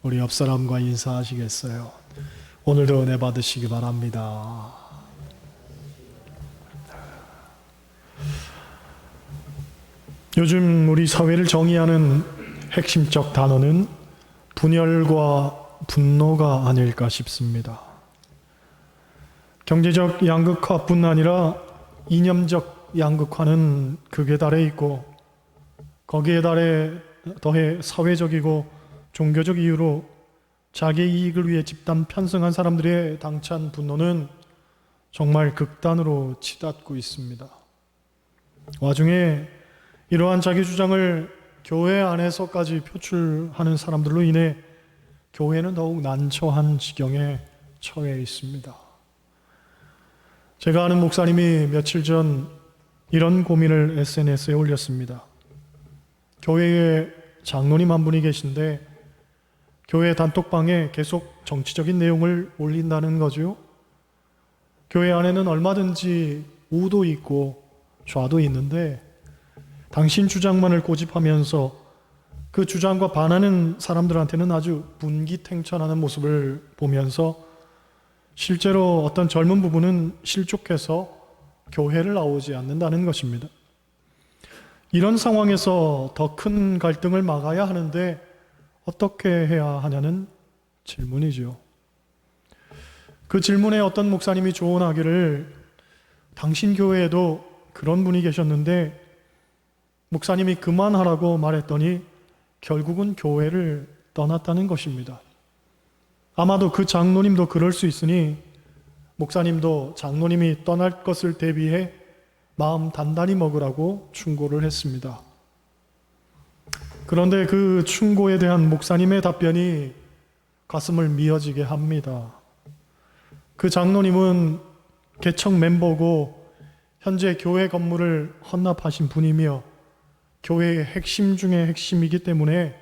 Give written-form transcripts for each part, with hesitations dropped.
우리 옆 사람과 인사하시겠어요? 오늘도 은혜 받으시기 바랍니다. 요즘 우리 사회를 정의하는 핵심적 단어는 분열과 분노가 아닐까 싶습니다. 경제적 양극화뿐 아니라 이념적 양극화는 극에 달해 있고, 거기에 더해 사회적이고 종교적 이유로 자기 이익을 위해 집단 편승한 사람들의 당찬 분노는 정말 극단으로 치닫고 있습니다. 와중에 이러한 자기 주장을 교회 안에서까지 표출하는 사람들로 인해 교회는 더욱 난처한 지경에 처해 있습니다. 제가 아는 목사님이 며칠 전 이런 고민을 SNS에 올렸습니다. 교회에 장로님 한 분이 계신데 교회 단톡방에 계속 정치적인 내용을 올린다는 거죠. 교회 안에는 얼마든지 우도 있고 좌도 있는데 당신 주장만을 고집하면서 그 주장과 반하는 사람들한테는 아주 분기탱천하는 모습을 보면서 실제로 어떤 젊은 부부는 실족해서 교회를 나오지 않는다는 것입니다. 이런 상황에서 더 큰 갈등을 막아야 하는데 어떻게 해야 하냐는 질문이죠. 그 질문에 어떤 목사님이 조언하기를, 당신 교회에도 그런 분이 계셨는데 목사님이 그만하라고 말했더니 결국은 교회를 떠났다는 것입니다. 아마도 그 장로님도 그럴 수 있으니 목사님도 장로님이 떠날 것을 대비해 마음 단단히 먹으라고 충고를 했습니다. 그런데 그 충고에 대한 목사님의 답변이 가슴을 미어지게 합니다. 그 장로님은 개척 멤버고 현재 교회 건물을 헌납하신 분이며 교회의 핵심 중의 핵심이기 때문에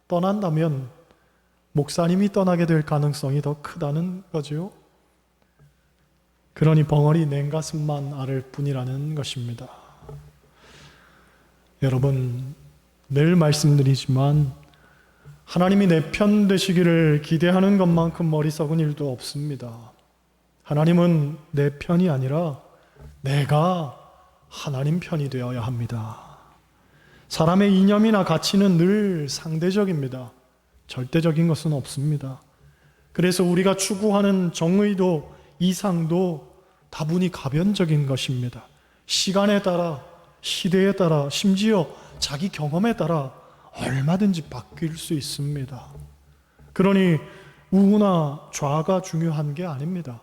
떠난다면 목사님이 떠나게 될 가능성이 더 크다는 거죠. 그러니 벙어리 냉가슴만 앓을 뿐이라는 것입니다. 여러분, 늘 말씀드리지만 하나님이 내 편 되시기를 기대하는 것만큼 어리석은 일도 없습니다. 하나님은 내 편이 아니라 내가 하나님 편이 되어야 합니다. 사람의 이념이나 가치는 늘 상대적입니다. 절대적인 것은 없습니다. 그래서 우리가 추구하는 정의도 이상도 다분히 가변적인 것입니다. 시간에 따라, 시대에 따라, 심지어 자기 경험에 따라 얼마든지 바뀔 수 있습니다. 그러니 우나 좌가 중요한 게 아닙니다.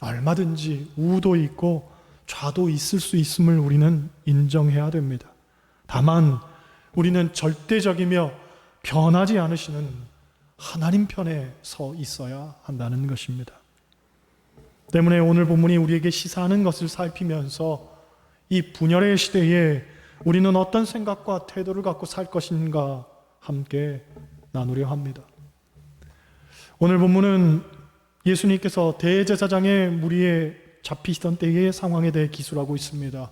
얼마든지 우도 있고 좌도 있을 수 있음을 우리는 인정해야 됩니다. 다만 우리는 절대적이며 변하지 않으시는 하나님 편에 서 있어야 한다는 것입니다. 때문에 오늘 본문이 우리에게 시사하는 것을 살피면서 이 분열의 시대에 우리는 어떤 생각과 태도를 갖고 살 것인가 함께 나누려 합니다. 오늘 본문은 예수님께서 대제사장의 무리에 잡히시던 때의 상황에 대해 기술하고 있습니다.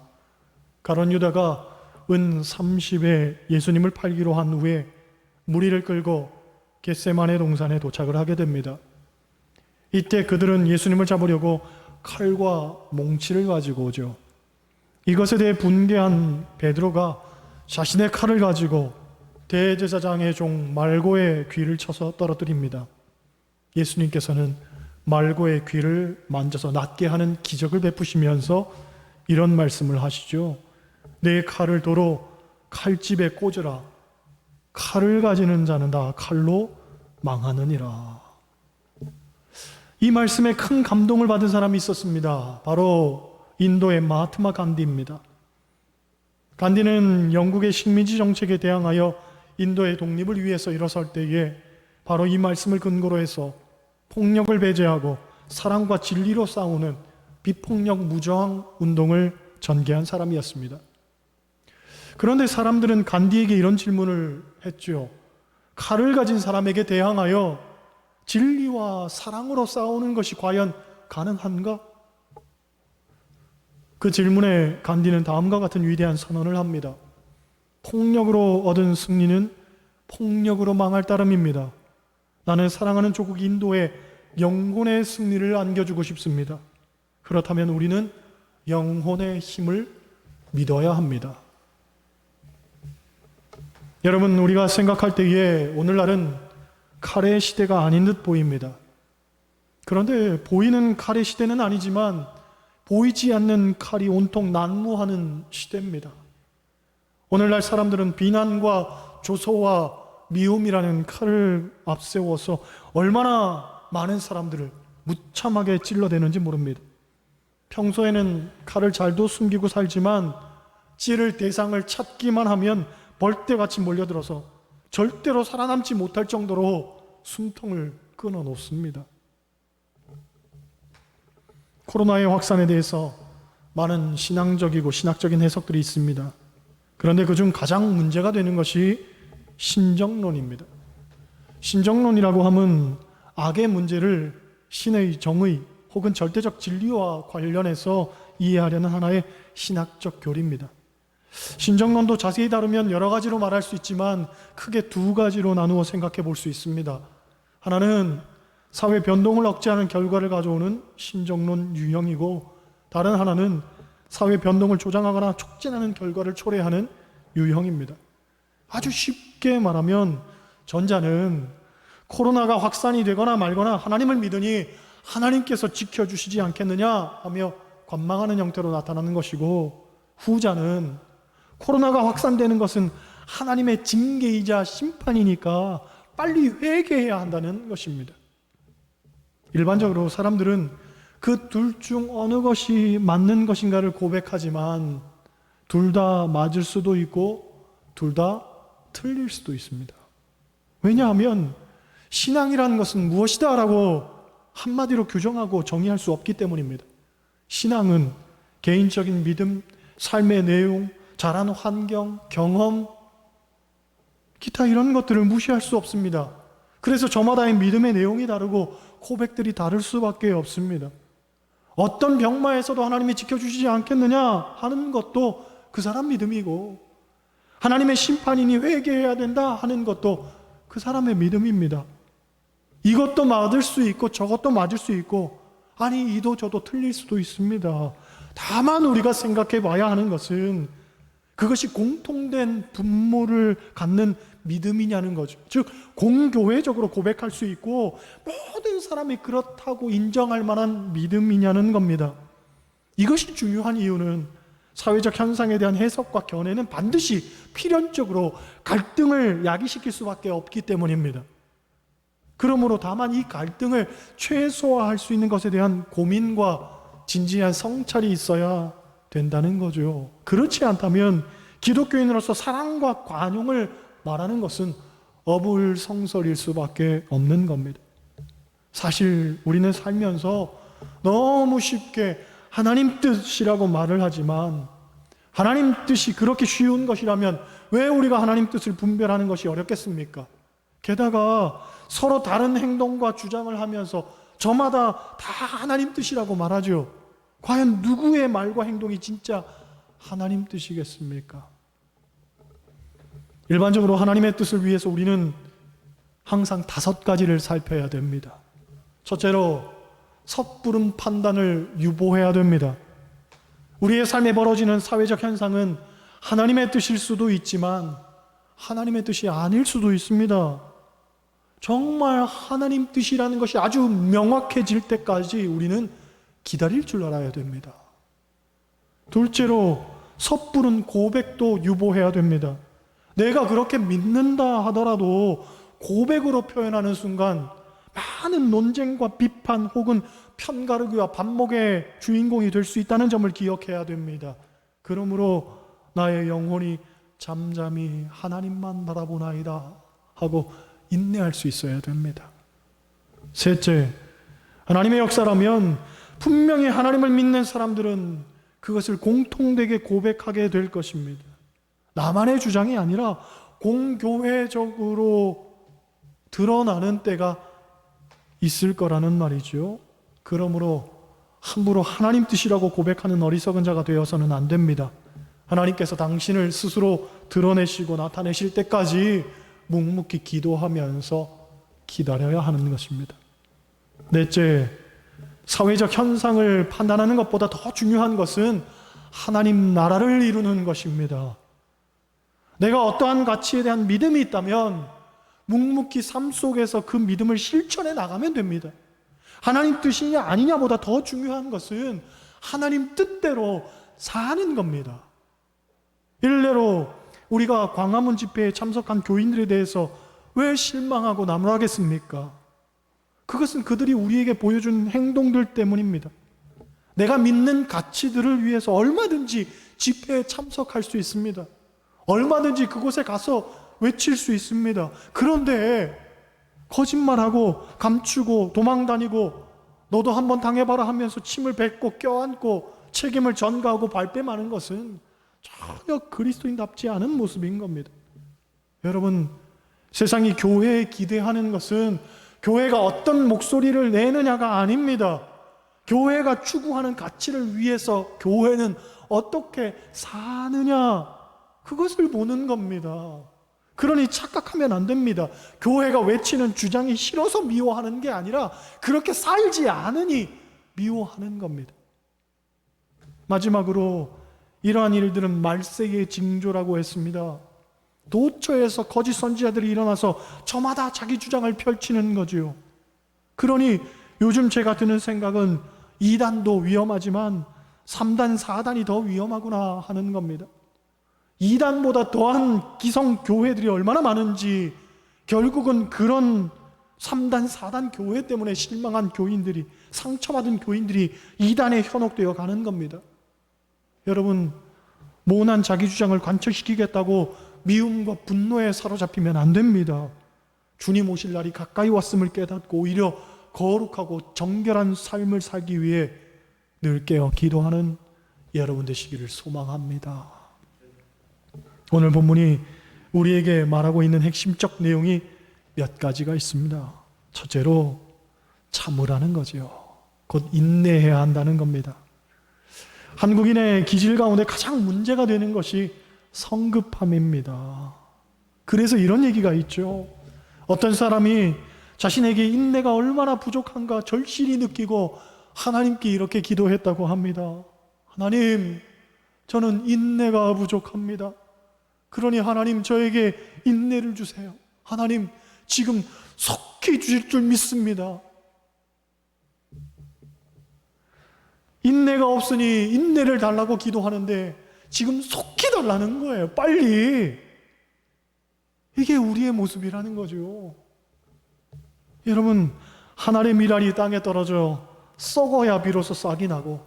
가룟 유다가 은 30에 예수님을 팔기로 한 후에 무리를 끌고 겟세마네 동산에 도착을 하게 됩니다. 이때 그들은 예수님을 잡으려고 칼과 몽치를 가지고 오죠. 이것에 대해 분개한 베드로가 자신의 칼을 가지고 대제사장의 종 말고의 귀를 쳐서 떨어뜨립니다. 예수님께서는 말고의 귀를 만져서 낫게 하는 기적을 베푸시면서 이런 말씀을 하시죠. 내 칼을 도로 칼집에 꽂으라. 칼을 가지는 자는 다 칼로 망하느니라. 이 말씀에 큰 감동을 받은 사람이 있었습니다. 바로 인도의 마하트마 간디입니다. 간디는 영국의 식민지 정책에 대항하여 인도의 독립을 위해서 일어설 때에 바로 이 말씀을 근거로 해서 폭력을 배제하고 사랑과 진리로 싸우는 비폭력 무저항 운동을 전개한 사람이었습니다. 그런데 사람들은 간디에게 이런 질문을 했죠. 칼을 가진 사람에게 대항하여 진리와 사랑으로 싸우는 것이 과연 가능한가? 그 질문에 간디는 다음과 같은 위대한 선언을 합니다. 폭력으로 얻은 승리는 폭력으로 망할 따름입니다. 나는 사랑하는 조국 인도에 영혼의 승리를 안겨주고 싶습니다. 그렇다면 우리는 영혼의 힘을 믿어야 합니다. 여러분, 우리가 생각할 때에 오늘날은 칼의 시대가 아닌 듯 보입니다. 그런데 보이는 칼의 시대는 아니지만 보이지 않는 칼이 온통 난무하는 시대입니다. 오늘날 사람들은 비난과 조소와 미움이라는 칼을 앞세워서 얼마나 많은 사람들을 무참하게 찔러대는지 모릅니다. 평소에는 칼을 잘도 숨기고 살지만 찌를 대상을 찾기만 하면 벌떼같이 몰려들어서 절대로 살아남지 못할 정도로 숨통을 끊어놓습니다. 코로나의 확산에 대해서 많은 신앙적이고 신학적인 해석들이 있습니다. 그런데 그중 가장 문제가 되는 것이 신정론입니다. 신정론이라고 하면 악의 문제를 신의 정의 혹은 절대적 진리와 관련해서 이해하려는 하나의 신학적 교리입니다. 신정론도 자세히 다루면 여러 가지로 말할 수 있지만 크게 두 가지로 나누어 생각해 볼 수 있습니다. 하나는 사회 변동을 억제하는 결과를 가져오는 신정론 유형이고, 다른 하나는 사회 변동을 조장하거나 촉진하는 결과를 초래하는 유형입니다. 아주 쉽게 말하면 전자는 코로나가 확산이 되거나 말거나 하나님을 믿으니 하나님께서 지켜주시지 않겠느냐 하며 관망하는 형태로 나타나는 것이고, 후자는 코로나가 확산되는 것은 하나님의 징계이자 심판이니까 빨리 회개해야 한다는 것입니다. 일반적으로 사람들은 그 둘 중 어느 것이 맞는 것인가를 고백하지만 둘 다 맞을 수도 있고 둘 다 틀릴 수도 있습니다. 왜냐하면 신앙이라는 것은 무엇이다 라고 한마디로 규정하고 정의할 수 없기 때문입니다. 신앙은 개인적인 믿음, 삶의 내용, 자란 환경, 경험, 기타 이런 것들을 무시할 수 없습니다. 그래서 저마다의 믿음의 내용이 다르고 고백들이 다를 수밖에 없습니다. 어떤 병마에서도 하나님이 지켜주시지 않겠느냐 하는 것도 그 사람 믿음이고, 하나님의 심판이니 회개해야 된다 하는 것도 그 사람의 믿음입니다. 이것도 맞을 수 있고 저것도 맞을 수 있고, 아니 이도 저도 틀릴 수도 있습니다. 다만 우리가 생각해 봐야 하는 것은 그것이 공통된 분모를 갖는 믿음이냐는 거죠. 즉 공교회적으로 고백할 수 있고 모든 사람이 그렇다고 인정할 만한 믿음이냐는 겁니다. 이것이 중요한 이유는 사회적 현상에 대한 해석과 견해는 반드시 필연적으로 갈등을 야기시킬 수밖에 없기 때문입니다. 그러므로 다만 이 갈등을 최소화할 수 있는 것에 대한 고민과 진지한 성찰이 있어야 된다는 거죠. 그렇지 않다면 기독교인으로서 사랑과 관용을 말하는 것은 어불성설일 수밖에 없는 겁니다. 사실 우리는 살면서 너무 쉽게 하나님 뜻이라고 말을 하지만, 하나님 뜻이 그렇게 쉬운 것이라면 왜 우리가 하나님 뜻을 분별하는 것이 어렵겠습니까? 게다가 서로 다른 행동과 주장을 하면서 저마다 다 하나님 뜻이라고 말하죠. 과연 누구의 말과 행동이 진짜 하나님 뜻이겠습니까? 일반적으로 하나님의 뜻을 위해서 우리는 항상 5가지를 살펴야 됩니다. 첫째로 섣부른 판단을 유보해야 됩니다. 우리의 삶에 벌어지는 사회적 현상은 하나님의 뜻일 수도 있지만 하나님의 뜻이 아닐 수도 있습니다. 정말 하나님 뜻이라는 것이 아주 명확해질 때까지 우리는 기다릴 줄 알아야 됩니다. 둘째로 섣부른 고백도 유보해야 됩니다. 내가 그렇게 믿는다 하더라도 고백으로 표현하는 순간 많은 논쟁과 비판 혹은 편가르기와 반목의 주인공이 될 수 있다는 점을 기억해야 됩니다. 그러므로 나의 영혼이 잠잠히 하나님만 바라보나이다 하고 인내할 수 있어야 됩니다. 셋째, 하나님의 역사라면 분명히 하나님을 믿는 사람들은 그것을 공통되게 고백하게 될 것입니다. 나만의 주장이 아니라 공교회적으로 드러나는 때가 있을 거라는 말이죠. 그러므로 함부로 하나님 뜻이라고 고백하는 어리석은 자가 되어서는 안 됩니다. 하나님께서 당신을 스스로 드러내시고 나타내실 때까지 묵묵히 기도하면서 기다려야 하는 것입니다. 넷째, 사회적 현상을 판단하는 것보다 더 중요한 것은 하나님 나라를 이루는 것입니다. 내가 어떠한 가치에 대한 믿음이 있다면 묵묵히 삶 속에서 그 믿음을 실천해 나가면 됩니다. 하나님 뜻이냐 아니냐보다 더 중요한 것은 하나님 뜻대로 사는 겁니다. 일례로 우리가 광화문 집회에 참석한 교인들에 대해서 왜 실망하고 나무라겠습니까? 그것은 그들이 우리에게 보여준 행동들 때문입니다. 내가 믿는 가치들을 위해서 얼마든지 집회에 참석할 수 있습니다. 얼마든지 그곳에 가서 외칠 수 있습니다. 그런데 거짓말하고 감추고 도망다니고 너도 한번 당해봐라 하면서 침을 뱉고 껴안고 책임을 전가하고 발뺌하는 것은 전혀 그리스도인답지 않은 모습인 겁니다. 여러분, 세상이 교회에 기대하는 것은 교회가 어떤 목소리를 내느냐가 아닙니다. 교회가 추구하는 가치를 위해서 교회는 어떻게 사느냐, 그것을 보는 겁니다. 그러니 착각하면 안 됩니다. 교회가 외치는 주장이 싫어서 미워하는 게 아니라 그렇게 살지 않으니 미워하는 겁니다. 마지막으로 이러한 일들은 말세의 징조라고 했습니다. 도처에서 거짓 선지자들이 일어나서 저마다 자기 주장을 펼치는 거지요. 그러니 요즘 제가 드는 생각은 2단도 위험하지만 3단, 4단이 더 위험하구나 하는 겁니다. 2단보다 더한 기성 교회들이 얼마나 많은지 결국은 그런 3단, 4단 교회 때문에 실망한 교인들이, 상처받은 교인들이 2단에 현혹되어 가는 겁니다. 여러분, 모난 자기 주장을 관철시키겠다고 미움과 분노에 사로잡히면 안 됩니다. 주님 오실 날이 가까이 왔음을 깨닫고 오히려 거룩하고 정결한 삶을 살기 위해 늘 깨어 기도하는 여러분 되시기를 소망합니다. 오늘 본문이 우리에게 말하고 있는 핵심적 내용이 몇 가지가 있습니다. 첫째로 참으라는 거죠. 곧 인내해야 한다는 겁니다. 한국인의 기질 가운데 가장 문제가 되는 것이 성급함입니다. 그래서 이런 얘기가 있죠. 어떤 사람이 자신에게 인내가 얼마나 부족한가 절실히 느끼고 하나님께 이렇게 기도했다고 합니다. 하나님, 저는 인내가 부족합니다. 그러니 하나님, 저에게 인내를 주세요. 하나님, 지금 속히 주실 줄 믿습니다. 인내가 없으니 인내를 달라고 기도하는데 지금 속히 달라는 거예요. 빨리. 이게 우리의 모습이라는 거죠. 여러분, 하늘의 밀알이 땅에 떨어져 썩어야 비로소 싹이 나고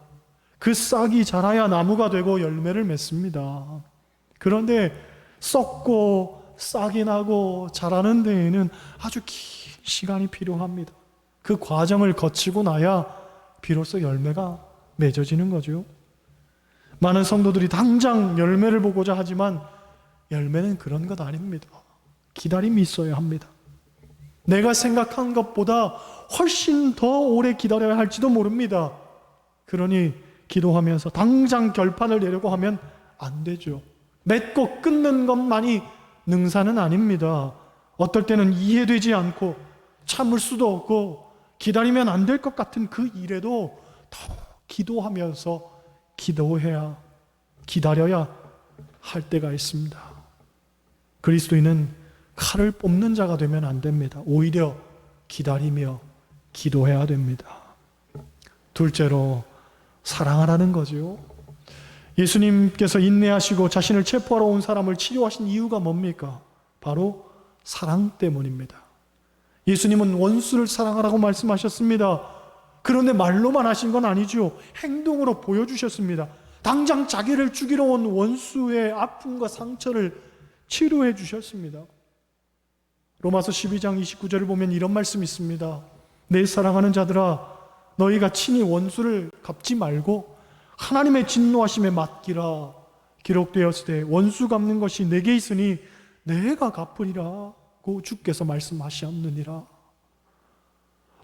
그 싹이 자라야 나무가 되고 열매를 맺습니다. 그런데 썩고 싹이 나고 자라는 데에는 아주 긴 시간이 필요합니다. 그 과정을 거치고 나야 비로소 열매가 맺어지는 거죠. 많은 성도들이 당장 열매를 보고자 하지만 열매는 그런 것 아닙니다. 기다림이 있어야 합니다. 내가 생각한 것보다 훨씬 더 오래 기다려야 할지도 모릅니다. 그러니 기도하면서 당장 결판을 내려고 하면 안 되죠. 맺고 끊는 것만이 능사는 아닙니다. 어떨 때는 이해되지 않고 참을 수도 없고 기다리면 안 될 것 같은 그 일에도 더 기도하면서 기다려야 할 때가 있습니다. 그리스도인은 칼을 뽑는 자가 되면 안 됩니다. 오히려 기다리며 기도해야 됩니다. 둘째로 사랑하라는 거죠. 예수님께서 인내하시고 자신을 체포하러 온 사람을 치료하신 이유가 뭡니까? 바로 사랑 때문입니다. 예수님은 원수를 사랑하라고 말씀하셨습니다. 그런데 말로만 하신 건 아니죠. 행동으로 보여주셨습니다. 당장 자기를 죽이러 온 원수의 아픔과 상처를 치료해 주셨습니다. 로마서 12장 29절을 보면 이런 말씀이 있습니다. 내 사랑하는 자들아, 너희가 친히 원수를 갚지 말고 하나님의 진노하심에 맡기라. 기록되었을 때 원수 갚는 것이 내게 있으니 내가 갚으리라고 주께서 말씀하셨느니라.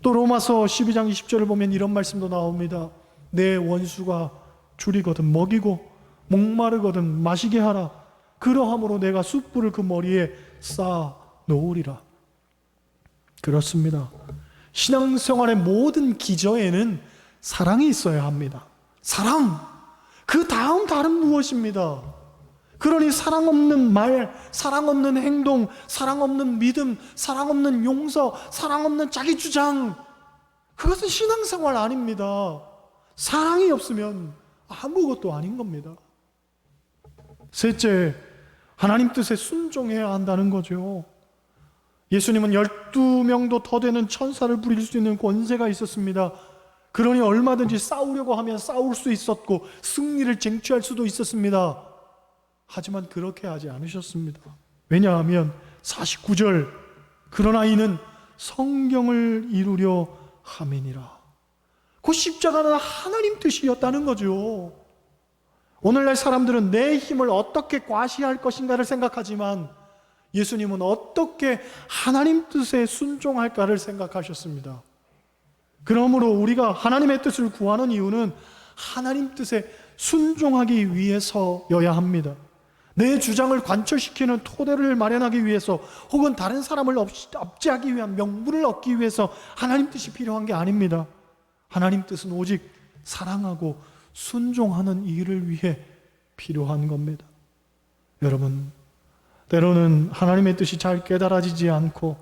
또 로마서 12장 20절을 보면 이런 말씀도 나옵니다. 내 원수가 줄이거든 먹이고 목마르거든 마시게 하라. 그러함으로 내가 숯불을 그 머리에 쌓아 놓으리라. 그렇습니다. 신앙생활의 모든 기저에는 사랑이 있어야 합니다. 사랑! 그 다음 다른 무엇입니다. 그러니 사랑 없는 말, 사랑 없는 행동, 사랑 없는 믿음, 사랑 없는 용서, 사랑 없는 자기 주장, 그것은 신앙생활 아닙니다. 사랑이 없으면 아무것도 아닌 겁니다. 셋째, 하나님 뜻에 순종해야 한다는 거죠. 예수님은 12명도 더 되는 천사를 부릴 수 있는 권세가 있었습니다. 그러니 얼마든지 싸우려고 하면 싸울 수 있었고 승리를 쟁취할 수도 있었습니다. 하지만 그렇게 하지 않으셨습니다. 왜냐하면 49절, 그러나 이는 성경을 이루려 함이니라. 그 십자가는 하나님 뜻이었다는 거죠. 오늘날 사람들은 내 힘을 어떻게 과시할 것인가를 생각하지만 예수님은 어떻게 하나님 뜻에 순종할까를 생각하셨습니다. 그러므로 우리가 하나님의 뜻을 구하는 이유는 하나님 뜻에 순종하기 위해서여야 합니다. 내 주장을 관철시키는 토대를 마련하기 위해서, 혹은 다른 사람을 압제하기 위한 명분을 얻기 위해서 하나님 뜻이 필요한 게 아닙니다. 하나님 뜻은 오직 사랑하고 순종하는 일을 위해 필요한 겁니다. 여러분, 때로는 하나님의 뜻이 잘 깨달아지지 않고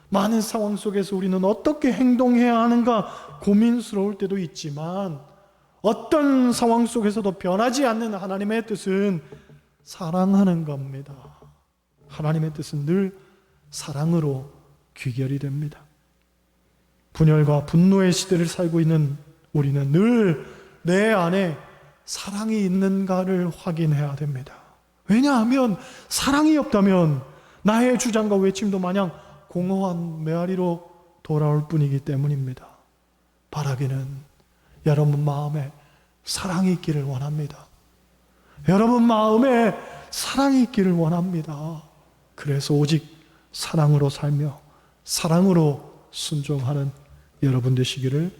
많은 상황 속에서 우리는 어떻게 행동해야 하는가 고민스러울 때도 있지만, 어떤 상황 속에서도 변하지 않는 하나님의 뜻은 사랑하는 겁니다. 하나님의 뜻은 늘 사랑으로 귀결이 됩니다. 분열과 분노의 시대를 살고 있는 우리는 늘 내 안에 사랑이 있는가를 확인해야 됩니다. 왜냐하면 사랑이 없다면 나의 주장과 외침도 마냥 공허한 메아리로 돌아올 뿐이기 때문입니다. 바라기는 여러분 마음에 사랑이 있기를 원합니다. 여러분 마음에 사랑이 있기를 원합니다. 그래서 오직 사랑으로 살며 사랑으로 순종하는 여러분 되시기를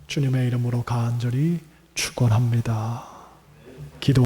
주님의 이름으로 간절히 축원합니다. 기도